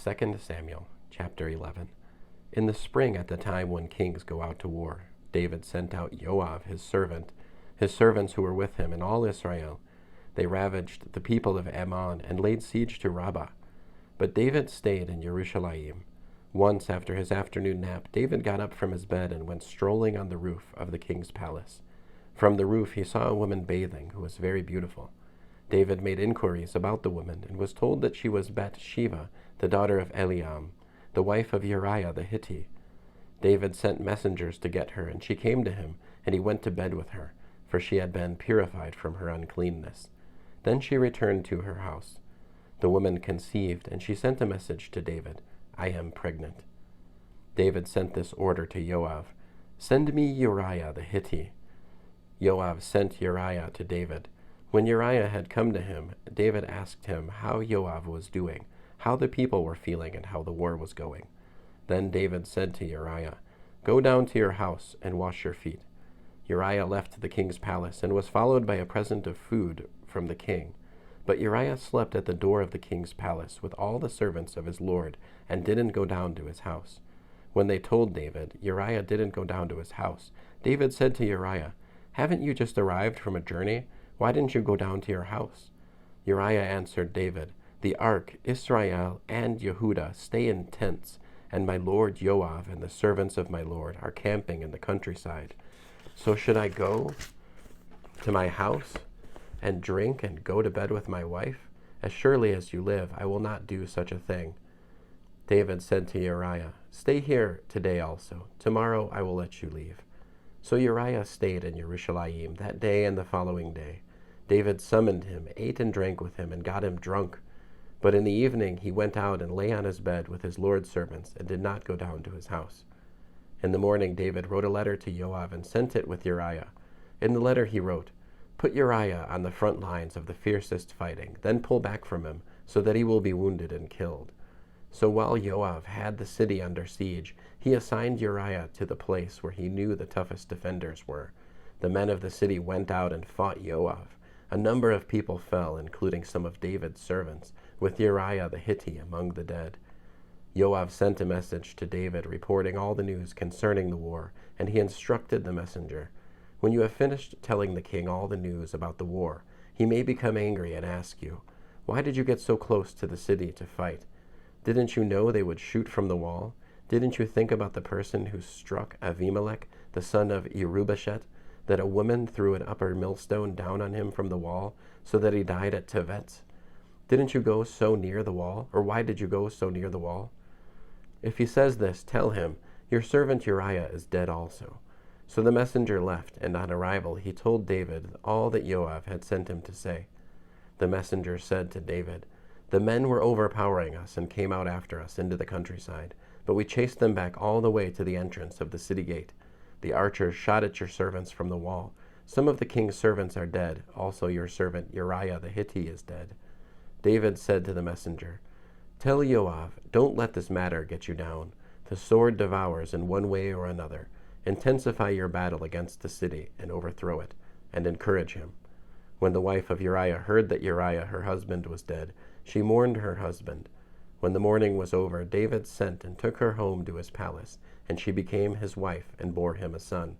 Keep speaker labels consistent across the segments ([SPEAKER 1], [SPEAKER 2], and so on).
[SPEAKER 1] 2 Samuel chapter 11. In the spring, at the time when kings go out to war, David sent out Joab, his servants who were with him, and all Israel. They ravaged the people of Ammon and laid siege to Rabbah. But David stayed in Jerusalem. Once, after his afternoon nap, David got up from his bed and went strolling on the roof of the king's palace. From the roof he saw a woman bathing who was very beautiful. David made inquiries about the woman and was told that she was Bathsheba, the daughter of Eliam, the wife of Uriah the Hittite. David sent messengers to get her, and she came to him, and he went to bed with her, for she had been purified from her uncleanness. Then she returned to her house. The woman conceived, and she sent a message to David, "I am pregnant." David sent this order to Joab, "Send me Uriah the Hittite." Joab sent Uriah to David. When Uriah had come to him, David asked him how Joab was doing, how the people were feeling, and how the war was going. Then David said to Uriah, "Go down to your house and wash your feet." Uriah left the king's palace and was followed by a present of food from the king. But Uriah slept at the door of the king's palace with all the servants of his lord and didn't go down to his house. When they told David, Uriah didn't go down to his house, David said to Uriah, "Haven't you just arrived from a journey? Why didn't you go down to your house?" Uriah answered David, "The ark, Israel, and Yehudah stay in tents, and my lord Joab and the servants of my lord are camping in the countryside. So should I go to my house and drink and go to bed with my wife? As surely as you live, I will not do such a thing." David said to Uriah, "Stay here today also. Tomorrow I will let you leave." So Uriah stayed in Jerusalem that day and the following day. David summoned him, ate and drank with him, and got him drunk. But in the evening he went out and lay on his bed with his lord's servants, and did not go down to his house. In the morning David wrote a letter to Joab and sent it with Uriah. In the letter he wrote, "Put Uriah on the front lines of the fiercest fighting, then pull back from him, so that he will be wounded and killed." So while Joab had the city under siege, he assigned Uriah to the place where he knew the toughest defenders were. The men of the city went out and fought Joab. A number of people fell, including some of David's servants, with Uriah the Hittite among the dead. Joab sent a message to David reporting all the news concerning the war, and he instructed the messenger, "When you have finished telling the king all the news about the war, he may become angry and ask you, 'Why did you get so close to the city to fight? Didn't you know they would shoot from the wall? Didn't you think about the person who struck Avimelech, the son of Jerubbaal, that a woman threw an upper millstone down on him from the wall, so that he died at Tevetz? Didn't you go so near the wall? Or why did you go so near the wall?' If he says this, tell him, 'Your servant Uriah is dead also.'" So the messenger left, and on arrival he told David all that Joab had sent him to say. The messenger said to David, "The men were overpowering us and came out after us into the countryside, but we chased them back all the way to the entrance of the city gate. The archers shot at your servants from the wall. Some of the king's servants are dead. Also your servant Uriah the Hittite is dead." David said to the messenger, "Tell Joab, don't let this matter get you down. The sword devours in one way or another. Intensify your battle against the city and overthrow it, and encourage him." When the wife of Uriah heard that Uriah, her husband, was dead, she mourned her husband. When the mourning was over, David sent and took her home to his palace, and she became his wife and bore him a son.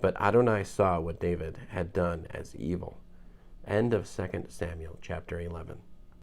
[SPEAKER 1] But Adonai saw what David had done as evil. End of 2 Samuel chapter 11.